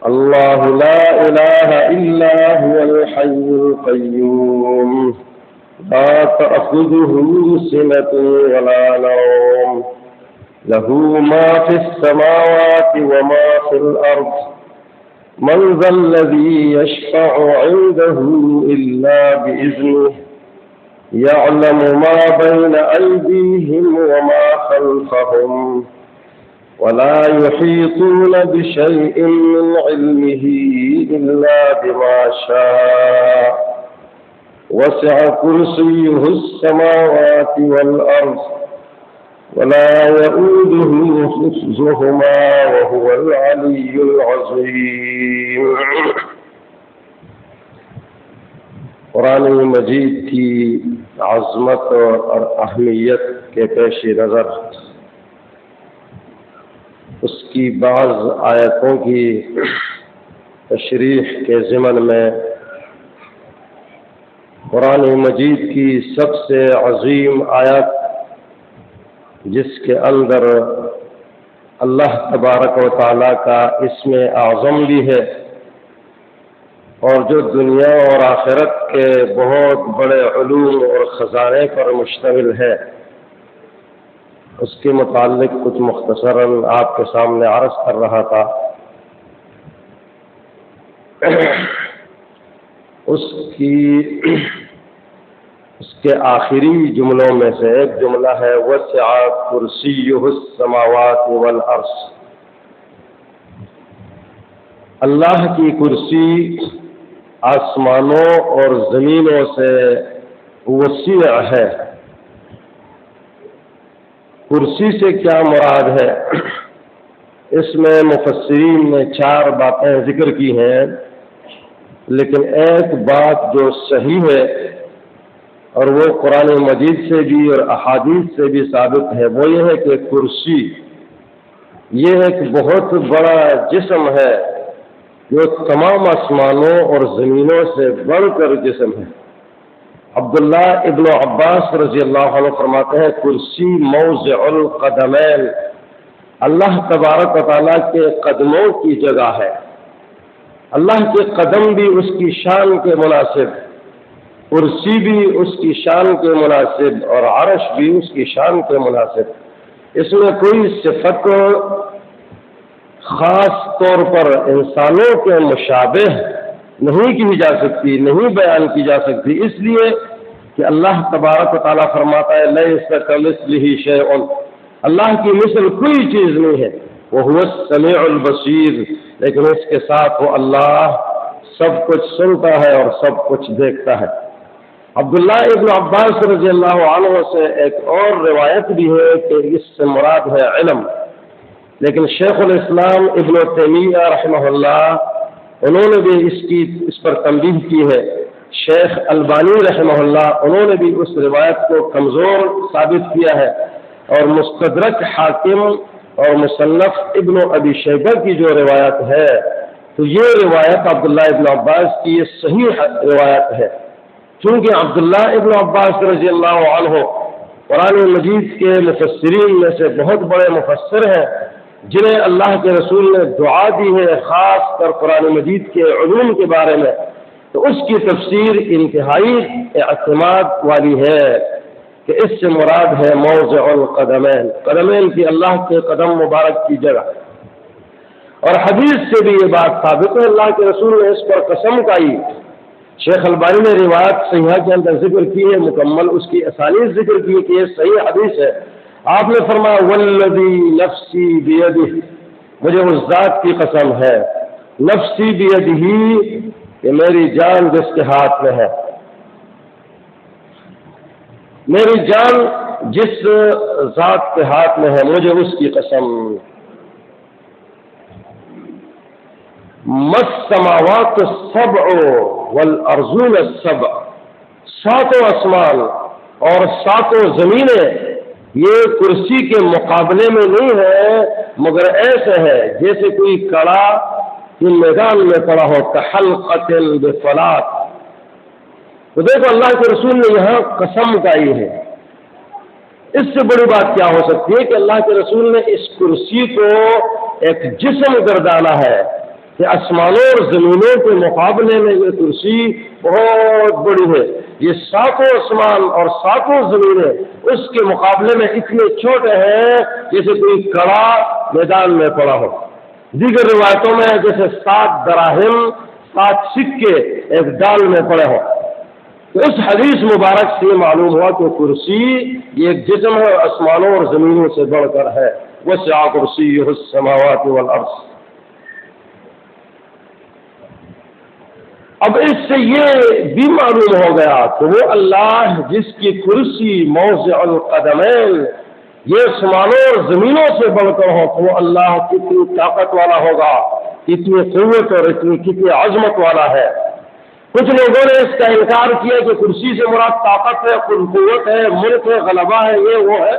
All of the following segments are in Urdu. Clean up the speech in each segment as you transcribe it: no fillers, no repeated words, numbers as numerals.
الله لا إله إلا هو الحي القيوم لا تأخذه سنة ولا نوم له ما في السماوات وما في الأرض من ذا الذي يشفع عنده إلا بإذنه يعلم ما بين أيديهم وما خلفهم ولا يحيطون بشيء من علمه إلا بما شاء وسع كرسيه السماوات والأرض ولا يؤوده حفظهما وهو العلي العظيم. قرآن مجید کی عظمت اور اہمیت کے پیش نظر اس کی بعض آیتوں کی تشریح کے ضمن میں قرآن مجید کی سب سے عظیم آیت جس کے اندر اللہ تبارک و تعالیٰ کا اسم اعظم بھی ہے اور جو دنیا اور آخرت کے بہت بڑے علوم اور خزانے پر مشتمل ہے، اس کے متعلق کچھ مختصراً آپ کے سامنے عرض کر رہا تھا۔ اس کے آخری جملوں میں سے ایک جملہ ہے وسع کرسیہ السماوات والارض۔ اللہ کی کرسی آسمانوں اور زمینوں سے وسیع ہے۔ کرسی سے کیا مراد ہے؟ اس میں مفسرین نے 4 باتیں ذکر کی ہیں، لیکن ایک بات جو صحیح ہے اور وہ قرآن مجید سے بھی اور احادیث سے بھی ثابت ہے، وہ یہ ہے کہ کرسی یہ ایک بہت بڑا جسم ہے جو تمام آسمانوں اور زمینوں سے بڑھ کر جسم ہے۔ عبداللہ ابن عباس رضی اللہ عنہ فرماتے ہیں کرسی موضع القدمین، اللہ تبارک و تعالیٰ کے قدموں کی جگہ ہے۔ اللہ کے قدم بھی اس کی شان کے مناسب، کرسی بھی اس کی شان کے مناسب اور عرش بھی اس کی شان کے مناسب۔ اس میں کوئی صفت خاص طور پر انسانوں کے مشابہ نہیں کی جا سکتی، نہیں بیان کی جا سکتی، اس لیے کہ اللہ تبارک و تعالیٰ فرماتا ہے لیس کمثلہ شیء، اللہ کی مثل کوئی چیز نہیں ہے، وہو السمیع البصیر، لیکن اس کے ساتھ وہ اللہ سب کچھ سنتا ہے اور سب کچھ دیکھتا ہے۔ عبداللہ ابن عباس رضی اللہ عنہ سے ایک اور روایت بھی ہے کہ اس سے مراد ہے علم، لیکن شیخ الاسلام ابن تیمیہ رحمہ اللہ انہوں نے بھی اس پر تنبیہ کی ہے۔ شیخ البانی رحمہ اللہ انہوں نے بھی اس روایت کو کمزور ثابت کیا ہے، اور مستدرک حاکم اور مصنف ابن ابی شیبہ کی جو روایت ہے تو یہ روایت عبداللہ ابن عباس کی یہ صحیح روایت ہے، چونکہ عبداللہ ابن عباس رضی اللہ عنہ قرآن مجید کے مفسرین میں سے بہت بڑے مفسر ہیں جنہیں اللہ کے رسول نے دعا دی ہے خاص کر قرآن مجید کے علوم کے بارے میں، تو اس کی تفسیر انتہائی اعتماد والی ہے کہ اس سے مراد ہے موضع القدمین، قدمین کی اللہ کے قدم مبارک کی جگہ۔ اور حدیث سے بھی یہ بات ثابت ہے، اللہ کے رسول نے اس پر قسم کھائی۔ شیخ البانی نے روایت صحیحہ کے اندر ذکر کی ہے، مکمل اس کی اسانید ذکر کی ہے کہ یہ صحیح حدیث ہے۔ آپ نے فرمایا والذی نفسی بیدہ، مجھے اس ذات کی قسم ہے، نفسی بیدہ کہ میری جان جس کے ہاتھ میں ہے، میری جان جس ذات کے ہاتھ میں ہے مجھے اس کی قسم۔ مَسْسَمَاوَاتُ السَّبْعُ وَالْأَرْضُونَ السَّبْعُ، 7 آسمان اور 7 زمینیں یہ کرسی کے مقابلے میں نہیں ہے، مگر ایسے ہے جیسے کوئی کڑا کہ میدان میں پڑا ہو، کحلقۃ بفلاۃ۔ تو دیکھو اللہ کے رسول نے یہاں قسم کھائی ہے، اس سے بڑی بات کیا ہو سکتی ہے کہ اللہ کے رسول نے اس کرسی کو ایک جسم گردانا ہے، کہ آسمانوں اور زمینوں کے مقابلے میں یہ کرسی بہت بڑی ہے، یہ ساتوں آسمان اور ساتوں زمینیں اس کے مقابلے میں اتنے چھوٹے ہیں جیسے کوئی کڑا میدان میں پڑا ہو۔ دیگر روایتوں میں جیسے 7 دراہم 7 سکے ایک ڈال میں پڑے ہو۔ تو اس حدیث مبارک سے معلوم ہوا کہ کرسی یہ ایک جسم ہے، آسمانوں اور زمینوں سے بڑھ کر ہے۔ وسع کرسیہ السماوات والارض۔ اب اس سے یہ بھی معلوم ہو گیا کہ وہ اللہ جس کی کرسی موضع القدمین یہ آسمانوں اور زمینوں سے بڑھ کر ہو، تو وہ اللہ کتنی طاقت والا ہوگا، کتنی قوت اور کتنی عظمت والا ہے۔ کچھ لوگوں نے اس کا انکار کیا کہ کرسی سے مراد طاقت ہے، قوت ہے، ملک ہے، غلبہ ہے، یہ وہ ہے،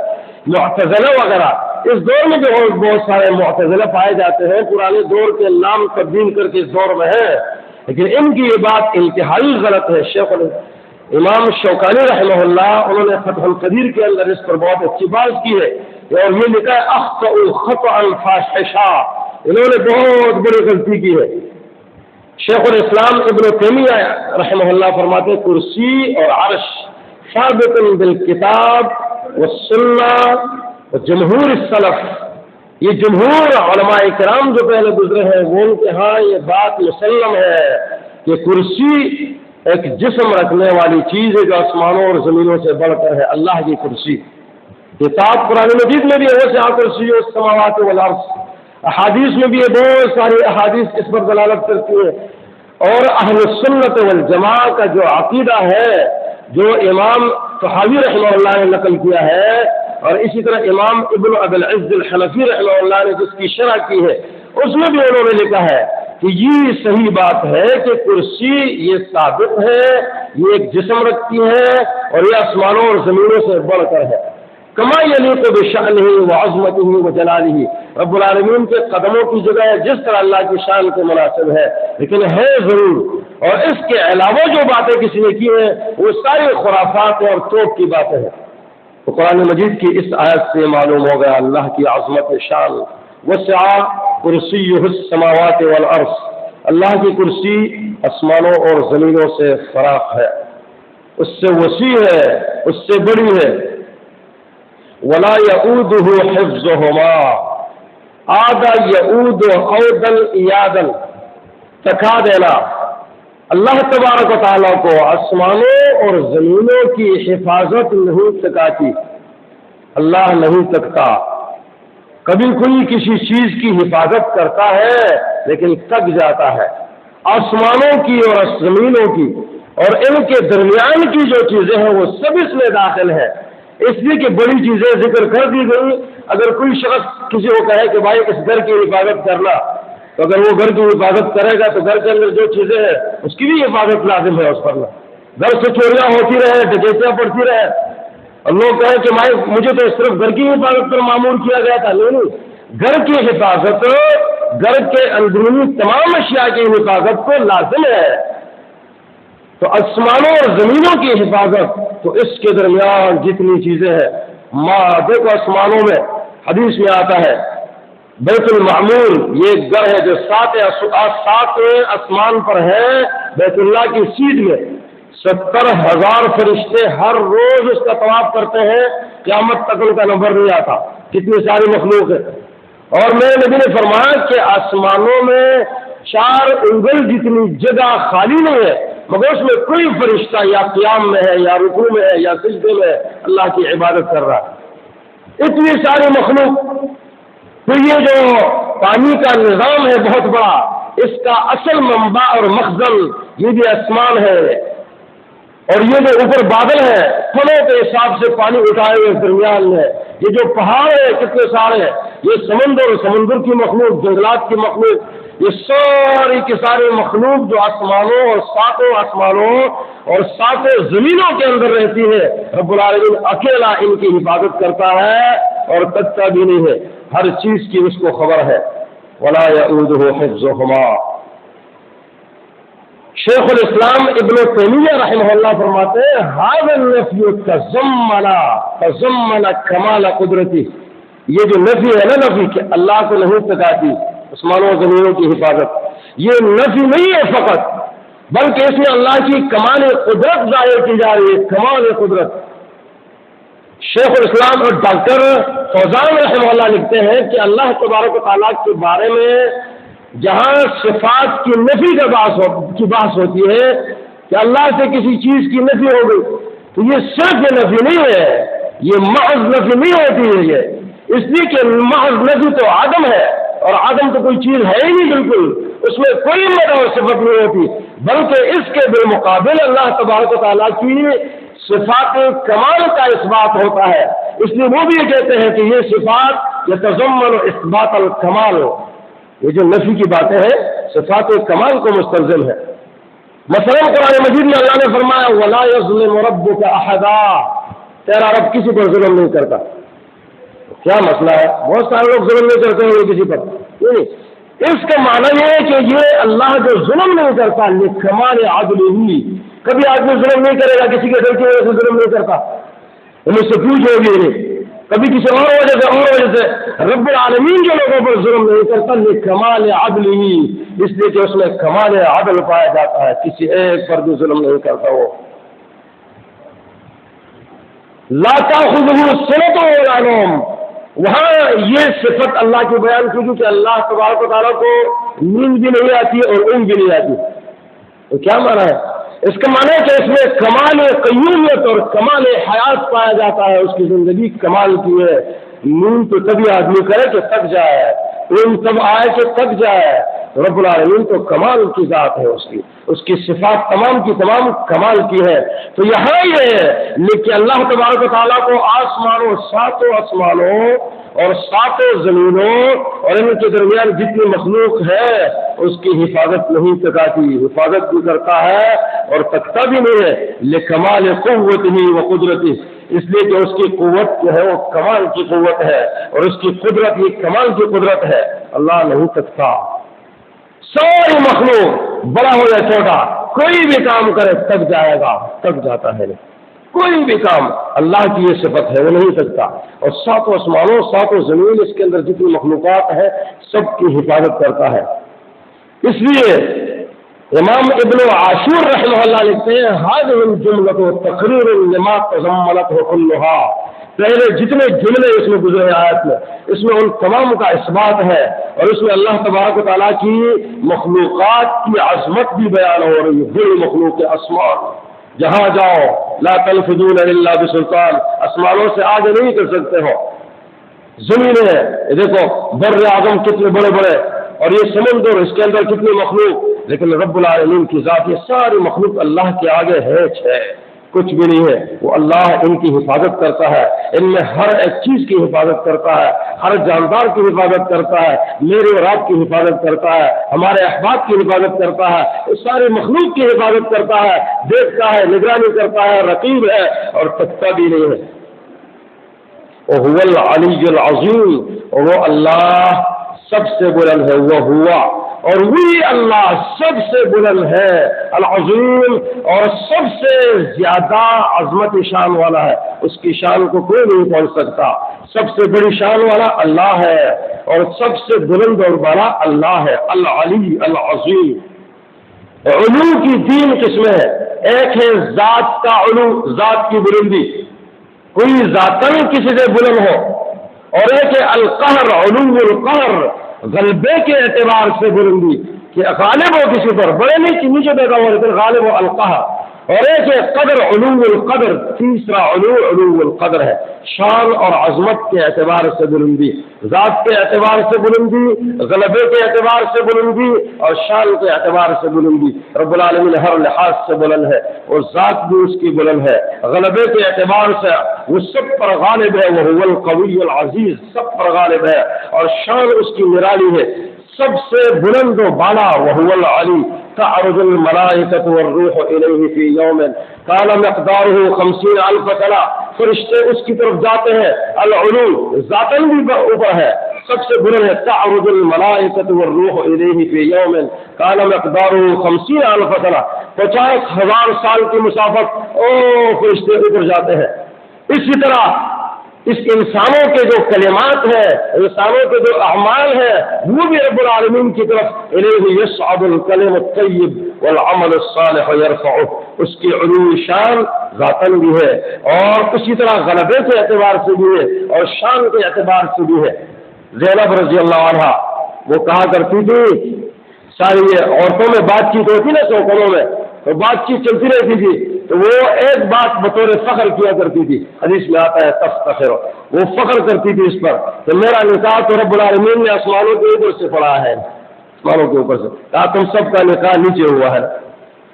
معتزلہ وغیرہ۔ اس دور میں جو بہت سارے معتزلہ پائے جاتے ہیں، پرانے دور کے نام تبدیل کر کے اس دور میں ہیں، لیکن ان کی یہ بات انتہائی غلط ہے۔ شیخ امام شوکانی رحمہ اللہ انہوں نے فتح القدیر کے اندر اس پر بہت اچھی بات کی ہے، اور یہ لکھا ہے اخطأ خطأ فاحشا، انہوں نے بہت بڑی غلطی کی ہے۔ شیخ الاسلام ابن تیمیہ رحمہ اللہ فرماتے ہیں کرسی اور عرش ثابت بالکتاب والسنہ وجمہور السلف، یہ جمہور علماء کرام جو پہلے گزرے ہیں وہ ان کے ہاں یہ بات مسلم ہے کہ کرسی ایک جسم رکھنے والی چیز ہے جو آسمانوں اور زمینوں سے بڑھ کر ہے، اللہ کی کرسی۔ کتاب قرآن مجید میں بھی ہے وسع کرسی السماوات والارض، احادیث میں بھی یہ بہت ساری احادیث اس پر دلالت کرتی ہیں۔ اور اہل السنت والجماعہ کا جو عقیدہ ہے جو امام طحاوی رحمہ اللہ نے نقل کیا ہے، اور اسی طرح امام ابن ابی العز الحنفی رحمہ اللہ نے جس کی شرح کی ہے اس میں بھی انہوں نے لکھا ہے کہ یہ صحیح بات ہے کہ کرسی یہ ثابت ہے، یہ ایک جسم رکھتی ہے اور یہ آسمانوں اور زمینوں سے بڑھ کر ہے۔ کما یلیق بشأنہ وعظمتہ وجلالہ، رب العالمین کے قدموں کی جگہ ہے جس طرح اللہ کی شان کے مناسب ہے، لیکن ہے ضرور، اور اس کے علاوہ جو باتیں کسی نے کی ہیں وہ ساری خرافات اور توپ کی باتیں ہیں۔ تو قرآن مجید کی اس آیت سے معلوم ہو گیا اللہ کی عظمت شان۔ وسع کرسیہ السماوات والارض، اللہ کی کرسی آسمانوں اور زمینوں سے فراخ ہے، اس سے وسیع ہے، اس سے بڑی ہے۔ ولا یعودہ حفظہما، عاد یعود عودا ایادا، تکا دینا۔ اللہ تبارک و تعالیٰ کو آسمانوں اور زمینوں کی حفاظت نہیں تکاتی، اللہ نہیں تکتا۔ کبھی کوئی کسی چیز کی حفاظت کرتا ہے لیکن تک جاتا ہے، آسمانوں کی اور زمینوں کی اور ان کے درمیان کی جو چیزیں ہیں وہ سب اس میں داخل ہیں، اس لیے کہ بڑی چیزیں ذکر کر دی گئی۔ اگر کوئی شخص کسی کو کہے کہ بھائی اس گھر کی حفاظت کرنا، تو اگر وہ گھر کی حفاظت کرے گا تو گھر کے اندر جو چیزیں ہیں اس کی بھی حفاظت لازم ہے اس پر۔ گھر سے چوریاں ہوتی رہے، ڈکیتیاں پڑتی رہے، اور لوگ کہیں کہ بھائی مجھے تو صرف گھر کی حفاظت پر معمور کیا گیا تھا، نہیں، گھر کی حفاظت گھر کے اندرونی تمام اشیاء کی حفاظت کو لازم ہے۔ تو آسمانوں اور زمینوں کی حفاظت، تو اس کے درمیان جتنی چیزیں ہیں، دیکھو آسمانوں میں حدیث میں آتا ہے بیت المعمور، یہ گھر ہے جو 7 آسمان پر ہے، بیت اللہ کی سیدھ میں 70,000 فرشتے ہر روز اس کا طواف کرتے ہیں، قیامت تک ان کا نمبر نہیں آتا، کتنی ساری مخلوق ہے۔ اور میرے نبی نے فرمایا کہ آسمانوں میں 4 انگل جتنی جگہ خالی نہیں ہے مگر اس میں کوئی فرشتہ یا قیام میں ہے یا رکوع میں ہے یا سجدے میں ہے، اللہ کی عبادت کر رہا ہے، اتنی ساری مخلوق۔ تو یہ جو پانی کا نظام ہے بہت بڑا، اس کا اصل منبع اور مخزن یہ بھی آسمان ہے، اور یہ جو اوپر بادل ہے فلوں کے حساب سے پانی اٹھائے ہوئے درمیان میں، یہ جو پہاڑ ہے کتنے سارے ہیں، یہ سمندر کی مخلوق، جنگلات کی مخلوق، یہ ساری کی ساری مخلوق جو آسمانوں اور 7 آسمانوں اور 7 زمینوں کے اندر رہتی ہے، رب العالمین اکیلا ان کی حفاظت کرتا ہے اور تکتا بھی نہیں ہے، ہر چیز کی اس کو خبر ہے۔ ولا یعودہ حفظہما۔ شیخ الاسلام ابن تیمیہ رحمہ اللہ فرماتے ہیں ھذا النفی تضمن کمال قدرتی، یہ جو نفی ہے نا، نفی کہ اللہ کو نہیں تکاتی آسمانوں و زمینوں کی حفاظت، یہ نفی نہیں ہے فقط، بلکہ اس میں اللہ کی کمال قدرت ظاہر کی جا رہی ہے، کمال قدرت۔ شیخ الاسلام اور ڈاکٹر فوزان رحمہ اللہ لکھتے ہیں کہ اللہ تبارک و تعالیٰ کے بارے میں جہاں صفات کی نفی کی بحث ہوتی ہے کہ اللہ سے کسی چیز کی نفی ہو گئی، تو یہ صرف یہ نفی نہیں ہے، یہ محض نفی نہیں ہوتی ہے، یہ اس لیے کہ محض نفی تو عدم ہے، اور عدم تو کوئی چیز ہے ہی نہیں، بالکل اس میں کوئی مدعا اور صفت نہیں ہوتی، بلکہ اس کے بالمقابل اللہ تبارک و تعالیٰ کی صفات کمال کا اثبات ہوتا ہے۔ اس لیے وہ بھی یہ کہتے ہیں کہ یہ صفات یتضمن اثبات الکمال، یہ جو نفی کی باتیں ہیں صفات کمال کو مستلزم ہے۔ مثلا قرآن مجید میں اللہ نے فرمایا وَلَا يَظْلِمُ رَبُّكَ أَحَدًا، تیرا رب کسی پر ظلم نہیں کرتا۔ کیا مسئلہ ہے؟ بہت سارے لوگ ظلم نہیں کرتے ہیں کسی پر، نہیں، اس کا معنی یہ ہے کہ یہ اللہ جو ظلم نہیں کرتا لکمال عدلہ، کبھی آدمی ظلم نہیں کرے گا کسی کے دل کی وجہ سے ظلم نہیں کرتا، مجھ سے پوچھ ہوگی، کبھی کسی اور وجہ سے رب العالمین جو لوگوں پر ظلم نہیں کرتا لکمال عدلہ، اس لیے کہ اس میں کمال عدل پایا جاتا ہے، کسی ایک پر بھی ظلم نہیں کرتا وہ۔ لا تأخذہ سنۃ ولا نوم، وہاں یہ صفت اللہ کی بیان کی کہ اللہ تبارک و تعالیٰ کو نیند بھی نہیں آتی اور اونگ بھی نہیں آتی۔ تو کیا معنی ہے؟ اس کا معنی ہے کہ اس میں کمال قیومیت اور کمال حیات پایا جاتا ہے، اس کی زندگی کمال کی ہے۔ نیند تو تبھی آدمی کرے کہ تک جائے، اونگ تب آئے کہ تک جائے۔ رب العالمین تو کمال کی ذات ہے، اس کی صفات تمام کی تمام کمال کی ہے۔ تو یہاں یہ ہے لیکن اللہ تبارک و تعالیٰ کو آسمانوں، ساتوں آسمانوں اور ساتوں زمینوں اور ان کے درمیان جتنی مخلوق ہے اس کی حفاظت نہیں تکاتی، حفاظت بھی کرتا ہے اور تکتا بھی نہیں ہے، لکمال قوتہ و قدرتہ، اس لیے کہ اس کی قوت جو ہے وہ کمال کی قوت ہے اور اس کی قدرت یہ کمال کی قدرت ہے، اللہ نہیں تکتا۔ ساری مخلوق بڑا ہو یا چھوٹا کوئی بھی کام کرے تک جائے گا، تک جاتا ہے، کوئی بھی کام اللہ کی یہ صفت ہے وہ نہیں سکتا۔ اور ساتوں آسمانوں ساتوں زمین اس کے اندر جتنی مخلوقات ہے سب کی حفاظت کرتا ہے۔ اس لیے امام ابن عاشور رحمہ اللہ لکھتے ہیں هذه الجملة تقریر لما تضمنته كلها، پہلے جتنے جملے اس میں گزرے آیت میں اس میں ان تمام کا اثبات ہے، اور اس میں اللہ تبارک و تعالیٰ کی مخلوقات کی عظمت بھی بیان ہو رہی ہے۔ بڑی مخلوق آسمان، جہاں جاؤ لا تلفظون الا بسلطان، آسمانوں سے آگے نہیں کر سکتے ہو۔ زمینیں دیکھو، بر اعظم کتنے بڑے بڑے، اور یہ سمندر اس کے اندر کتنی مخلوق، لیکن رب العالمین کی ذات یہ ساری مخلوق اللہ کے آگے ہے، کچھ بھی نہیں ہے۔ وہ اللہ ان کی حفاظت کرتا ہے، ان میں ہر ایک چیز کی حفاظت کرتا ہے، ہر جاندار کی حفاظت کرتا ہے، میرے اور آپ کی حفاظت کرتا ہے، ہمارے احباب کی حفاظت کرتا ہے، اس سارے مخلوق کی حفاظت کرتا ہے، دیکھتا ہے، نگرانی کرتا ہے، رقیب ہے اور تکتا بھی نہیں ہے۔ وَهُوَ الْعَلِيُّ الْعَظِيمُ، اور وہ اللہ سب سے بلند ہے، وہ ہوا اور وہی اللہ سب سے بلند ہے، العظیم، اور سب سے زیادہ عظمت شان والا ہے، اس کی شان کو کوئی نہیں پہنچ سکتا۔ سب سے بڑی شان والا اللہ ہے اور سب سے بلند اور بڑا اللہ ہے، العلی العظیم۔ علو کی تین قسمیں ہیں، ایک ہے ذات کا علو، ذات کی بلندی، کوئی ذاتاً کسی سے بلند ہو، اور ایک ہے القہر، علو القہر، غلبے کے اعتبار سے بلندی کہ غالب ہو کسی پر، بڑے نہیں کہ نیچے بیٹھا ہو لیکن غالب ہو، القہر، اور ایک ہے قدر، علو القدر، تیسرا علو القدر ہے، شان اور عظمت کے اعتبار سے بلندی، ذات کے اعتبار سے بلندی، غلبے کے اعتبار سے بلندی اور شان کے اعتبار سے بلندی۔ رب العالمین ہر لحاظ سے بلند ہے اور ذات بھی اس کی بلند ہے، غلبے کے اعتبار سے وہ سب پر غالب ہے، وہ هو القوی العزیز، سب پر غالب ہے، اور شان اس کی نرالی ہے، سب سے بلند و بالا، وهو العلی۔ تعرج الملائکۃ والروح الیہ فی یوم کان مقدارہ 50,000 سنہ، فرشتے اس کی طرف جاتے ہیں، العلو ذاتاً بھی اوپر ہے، سب سے بلند ہے، تعرج الملائکۃ والروح الیہ فی یوم کان مقدارہ 50,000 سنہ، 50,000 سال کی مسافت، فرشتے اوپر جاتے ہیں۔ اسی طرح اس انسانوں کے جو کلمات ہیں، انسانوں کے جو اعمال ہیں، وہ بھی رب العالمین کی طرف الیہ یصعد الکلم الطیب والعمل الصالح یرفعہ، اس کی علو شان ذاتاً بھی ہے اور اسی طرح غلبے کے اعتبار سے بھی ہے اور شان کے اعتبار سے بھی ہے۔ زینب رضی اللہ عنہا وہ کہا کرتی تھی، ساری یہ عورتوں میں بات چیت ہوتی نا چوکڑوں میں، تو بات چیت چلتی رہتی تھی، تو وہ ایک بات بطور فخر کیا کرتی تھی، حدیث میں آتا ہے تفتخر، وہ فخر کرتی تھی اس پر کہ میرا نکاح تو رب العالمین نے آسمانوں کے اوپر سے پڑھا ہے، آسمانوں کے اوپر سے کہا تم سب کا نکاح نیچے ہوا ہے۔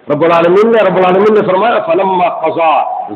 رب العالمین نے فرمایا فلما قضا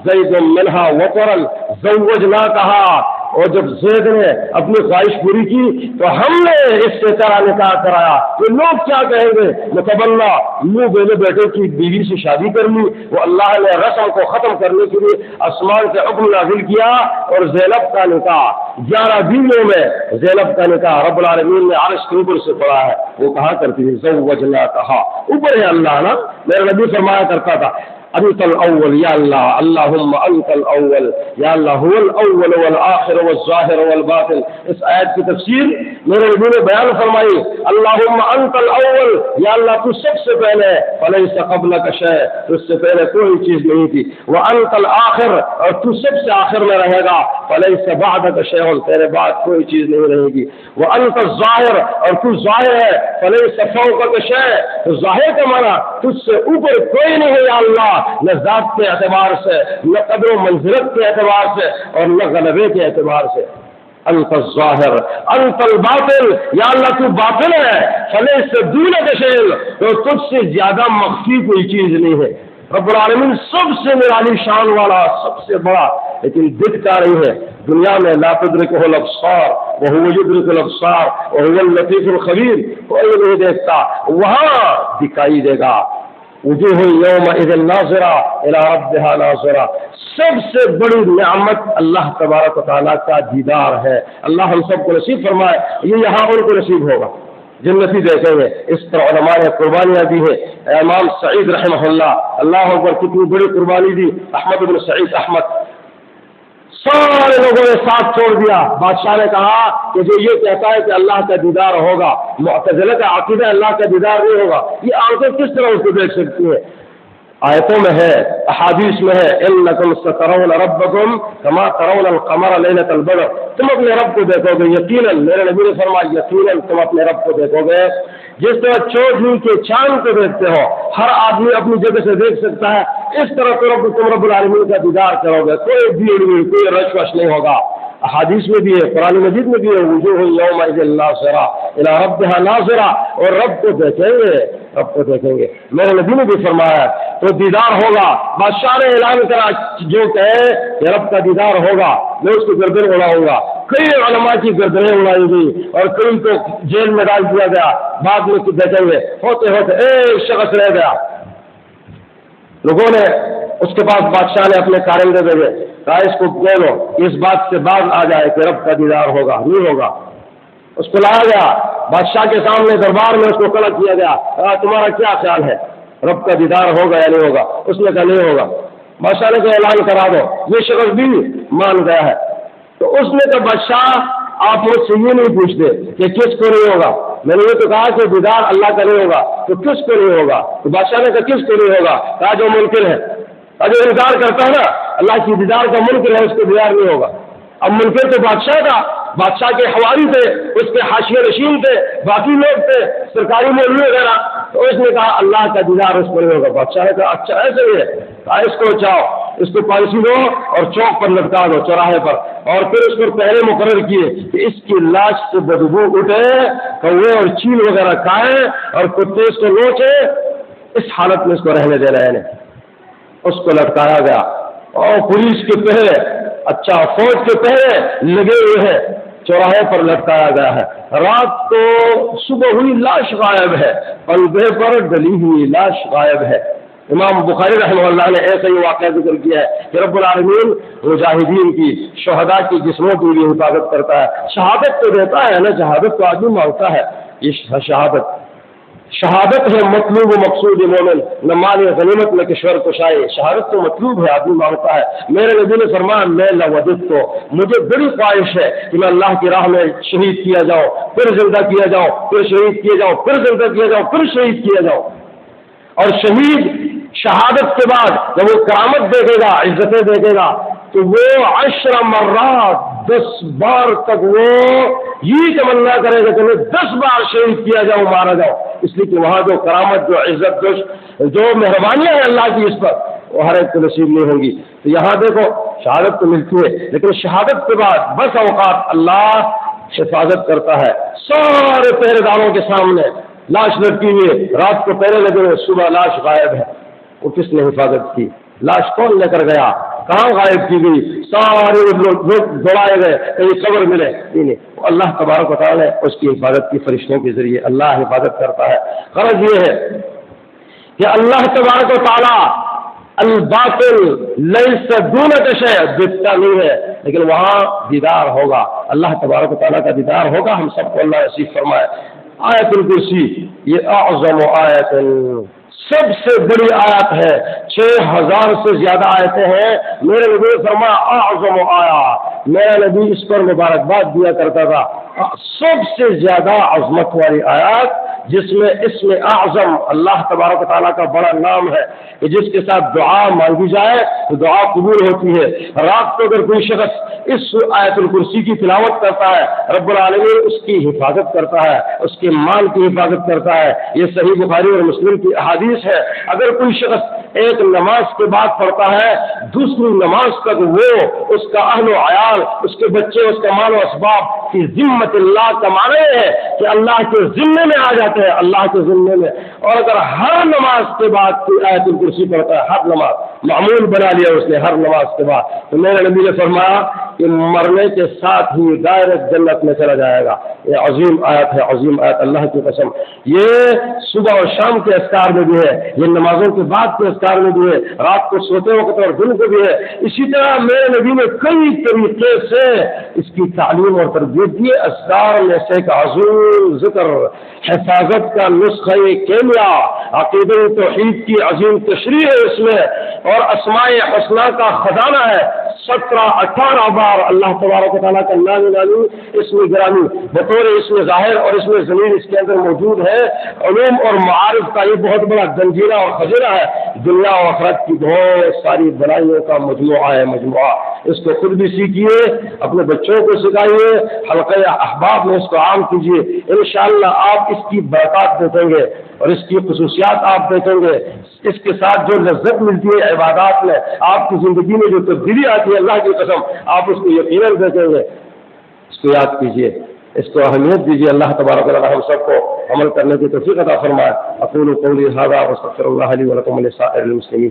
زید منہا وطرا زوجناکہا، اور جب زید نے اپنی خواہش پوری کی تو ہم نے اس سے تیرا نکاح کرایا، تو لوگ کیا کہیں گے؟ متبنا، منہ بیلے بیٹے کی بیوی سے شادی کر لی۔ وہ اللہ نے رسم کو ختم کرنے کے لیے آسمان سے حکم نازل کیا اور زینب کا نکاح 11 بیویوں میں زینب کا نکاح رب العالمین نے عرش کے اوپر سے پڑھا ہے۔ وہ کہا کرتی تھی زوجناکہا، اوپر ہے اللہ نا، میرا نبی فرمایا کرتا تھا انت الاول یا اللہ، اللہم انت الاول یا اللہ، هو الاول والآخر والظاہر والباطن۔ اس آیت کی تفسیر میرے نبی نے بیان فرمائی، اللہم انت الاول یا اللہ تو سب سے پہلے، فلیس قبلک شیء، اس سے پہلے کوئی چیز نہیں تھی، وانت الآخر، اور تو سب سے آخر میں رہے گا، فلیس بعدک شیء، تیرے بعد کوئی چیز نہیں رہے گی، وانت الظاہر، اور تو ظاہر ہے، فلیس فوقک شیء، تو ظاہر کا معنی تجھ سے اوپر کوئی نہیں ہے یا اللہ، نہ ذات کے اعتبار سے، نہ قدر و منزلت کے اعتبار سے اور نہ غلبے کے اعتبار سے۔ انت الظاہر انت الباطن، یا اللہ تو باطن ہے، فلیس دونک شیء، تو تجھ سے زیادہ مخفی کوئی چیز نہیں ہے۔ رب العالمین سب سے نرالی شان والا، سب سے بڑا، لیکن دکھتا نہیں ہے دنیا میں، لا تدرکہ الابصار وہو یدرک الابصار وہو اللطیف الخبیر، کوئی نہیں دیکھتا، وہاں دکھائی دے گا۔ وجوہ یومئذ ناظرہ الی ربہا ناظرہ، سب سے بڑی نعمت اللہ تبارک و تعالیٰ کا دیدار ہے۔ اللہ ہم سب کو نصیب فرمائے، یہ یہاں ان کو نصیب ہوگا جنتی دیکھیں گے۔ اس پر علماء نے قربانیاں دی ہیں، امام سعید رحمہ اللہ اکبر کتنی بڑی قربانی دی، احمد بن سعید احمد، سارے لوگوں نے ساتھ چھوڑ دیا۔ بادشاہ نے کہا کہ جو یہ کہتا ہے کہ اللہ کا دیدار ہوگا، معتزلہ کا عقیدہ اللہ کا دیدار نہیں ہوگا، یہ آنکھیں کس طرح اس کو دیکھ سکتی ہیں؟ آیتوں میں ہے، احادیث میں ہے، انکم سترون ربکم کما ترون القمر لیلۃ البدر، تم اپنے رب کو دیکھو گے یقیناً، میرے نبی نے فرمایا یقیناً تم اپنے رب کو دیکھو گے جس طرح چودھری کے چاند کو دیکھتے ہو، ہر آدمی اپنی جگہ سے دیکھ سکتا ہے، اس طرح تم رب العالمین کا دیدار کرو گے، کوئی بھیڑ نہیں، کوئی رش وش نہیں ہوگا۔ احادیث میں بھی ہے، قرآن مجید میں بھی ہے، وجوہ یومئذ ناظرہ الی ربہا ناظرہ، اور رب کو دیکھیں گے، رب کو دیکھیں گے۔ میرے نبی نے بھی فرمایا تو دیدار ہوگا۔ بادشاہ نے اعلان کرا جو کہے کہ رب کا دیدار ہوگا میں اس کو گردن اڑاؤں گا۔ کئی علماء کی گردنیں اڑائی گئی اور کئی کو جیل میں ڈال دیا گیا، بعد میں دیکھیں گے ہوتے ہوتے ایک شخص رہ گیا، لوگوں نے اس کے بعد بادشاہ نے اپنے کارندے بھیجے، کہا اس کو کہہ لو اس بات سے باز آ جائے کہ رب کا دیدار ہوگا، نہیں ہوگا۔ اس کو لایا گیا بادشاہ کے سامنے دربار میں، اس کو کھڑا کیا گیا، کہا تمہارا کیا خیال ہے رب کا دیدار ہوگا یا نہیں ہوگا؟ اس نے کہا نہیں ہوگا۔ بادشاہ نے کہا اعلان کرا دو، یہ شخص بھی مان گیا ہے۔ تو اس نے کہا بادشاہ آپ مجھ سے یہ نہیں پوچھتے کہ کس کو نہیں ہوگا، میں نے یہ تو کہا کہ دیدار اللہ کا نہیں ہوگا، تو کس کو نہیں ہوگا؟ تو بادشاہ نے کہا کس کو نہیں ہوگا؟ کہا جو منکر ہے، جو انکار کرتا ہے نا اللہ کی دیدار کا منکر ہے، اس کو دیدار نہیں ہوگا۔ اب منکر تو بادشاہ تھا، بادشاہ کے حوالی تھے، اس کے حاشیہ نشین تھے، باقی لوگ تھے، سرکاری مولوی وغیرہ، تو اس نے کہا اللہ کا دیدار اس کو نہیں ہوگا۔ بادشاہ نے کہا اچھا ایسے ہی ہے، کہا اس کو چاہو، اس کو پانسی دو اور چوک پر لٹکا دو چوراہے پر، اور پھر اس پر پہلے مقرر کیے کہ اس کی لاش سے بدبو اٹھے، کوے اور چیل وغیرہ کھائے اور کتے اس کو نوچے، اس حالت میں اس کو رہنے دے رہے ہیں۔ اس کو لٹکایا گیا اور پولیس کے پہرے، اچھا فوج کے پہرے لگے ہوئے ہیں، چوراہے پر لٹکایا گیا ہے۔ رات کو صبح ہوئی لاش غائب ہے، پلبے پر ڈلی ہوئی لاش غائب ہے۔ امام بخاری رحمہ اللہ نے ایسا ہی واقعہ ذکر کیا ہے کہ رب العالمین مجاہدین کی، شہداء کی جسموں کی بھی حفاظت کرتا ہے۔ شہادت تو دیتا ہے نا، شہادت تو آدمی مانگتا ہے، یہ شہادت شہادت ہے مطلوب و مقصود مومن، نہ مال غنیمت نہ کشور کشائے، شہادت تو مطلوب ہے، آدمی مانگتا ہے۔ میرے نبی نے فرمایا میں لودت تو مجھے بڑی خواہش ہے کہ میں اللہ کی راہ میں شہید کیا جاؤں، پھر زندہ کیا جاؤں، پھر شہید کیا جاؤں، پھر زندہ کیا جاؤں، پھر شہید کیا جاؤں۔ اور شہید شہادت کے بعد جب وہ کرامت دیکھے گا، عزتیں دیکھے گا، تو وہ 10 مرات 10 بار تک وہ یہ تمنا کرے گا کہ میں 10 بار شہید کیا جاؤں، مارا جاؤں، اس لیے کہ وہاں جو کرامت، جو عزت، جو مہربانیاں ہیں اللہ کی اس پر، وہ ہر ایک کو نصیب نہیں ہوں گی۔ تو یہاں دیکھو شہادت تو ملتی ہے، لیکن شہادت کے بعد بس اوقات اللہ حفاظت کرتا ہے سارے پہرے داروں کے سامنے، لاش لٹکی ہوئی ہے، رات کو پہرے لگے ہوئے، صبح لاش غائب ہے، وہ کس نے حفاظت کی؟ لاش کون لے کر گیا؟ کہاں غائب کی گئی؟ سارے لوگ دوڑائے گئے، کہیں قبر ملے نہیں، اللہ تبارک و تعالیٰ نے اس کی حفاظت کی فرشتوں کے ذریعے، اللہ حفاظت کرتا ہے۔ غرض یہ ہے کہ اللہ تبارک و تعالیٰ الباطل لیس دونک شیء دکھتا نہیں ہے، لیکن وہاں دیدار ہوگا، اللہ تبارک و تعالیٰ کا دیدار ہوگا، ہم سب کو اللہ نصیب فرمائے۔ آیت الکرسی یہ اعظم آیت، سب سے بڑی آیت ہے، 6000 سے زیادہ آیتیں ہیں۔ میرے نبی نے فرمایا اعظم آیا، میرا نبی اس پر مبارکباد دیا کرتا تھا، سب سے زیادہ عظمت والی آیت، جس میں اسم اعظم اللہ تبارک و تعالیٰ کا بڑا نام ہے کہ جس کے ساتھ دعا مانگی جائے تو دعا قبول ہوتی ہے۔ رات کو اگر کوئی شخص اس آیت الکرسی کی تلاوت کرتا ہے، رب العالمین اس کی حفاظت کرتا ہے، اس کے مال کی حفاظت کرتا ہے۔ یہ صحیح بخاری اور مسلم کی احادیث ہے۔ اگر کوئی شخص ایک نماز کے بعد پڑھتا ہے، دوسری نماز تک وہ اس کا اہل و عیال، اس کے بچے، اس کا مال و اسباب کی ذمت اللہ کا معنی ہے کہ اللہ کے ذمے میں آ جاتے ہیں، اللہ کے ذمے میں۔ اور اگر ہر نماز کے بعد کوئی آیت الکرسی پڑھتا ہے، ہر نماز معمول بنا لیا اس نے ہر نماز کے بعد، تو میرے نبی نے فرمایا کہ مرنے کے ساتھ ہی ڈائریکٹ جنت میں چلا جائے گا۔ یہ عظیم آیت ہے، عظیم آیت، اللہ کی قسم۔ یہ صبح اور شام کے اذکار میں بھی ہے، یہ نمازوں کے بعد کے اذکار میں بھی ہے، رات کو سوتے وقت اور دن کو بھی ہے۔ اسی طرح میرے نبی نے کئی طریقے سے اس کی تعلیم اور تربیت دی۔ اذکار میں سے ایک عظیم ذکر، حفاظت کا نسخہ کیمیا، عقیدہ توحید کی عظیم تشریح ہے اس میں، اور اسماء حسنہ کا خزانہ ہے۔ 17-18 بار اللہ تبارک و تعالیٰ کا نام نامی اس میں گرامی بطور اس میں ظاہر اور اس میں ضمیر اس کے اندر موجود ہے۔ علوم اور معارف کا یہ بہت بڑا گنجینہ اور خزینہ ہے، دنیا و آخرت کی بہت ساری بلائیوں کا مجموعہ ہے، مجموعہ۔ اس کو خود بھی سیکھیے، اپنے بچوں کو سکھائیے، حلقہ احباب میں اس کو عام کیجیے، انشاءاللہ آپ اس کی برکات دیکھیں گے اور اس کی خصوصیات آپ دیکھیں گے۔ اس کے ساتھ جو لذت ملتی ہے عبادات میں، آپ کی زندگی میں جو تبدیلی آتی ہے، اللہ کی قسم آپ اس کو یقیناً دیکھیں گے۔ اس کو یاد کیجیے، اس کو اہمیت دیجیے۔ اللہ تبارک و تعالی ہم سب کو عمل کرنے کی توفیق عطا فرمائے۔ اقول قولی ھذا واستغفر اللہ لی ولکم ولسائر المسلمین۔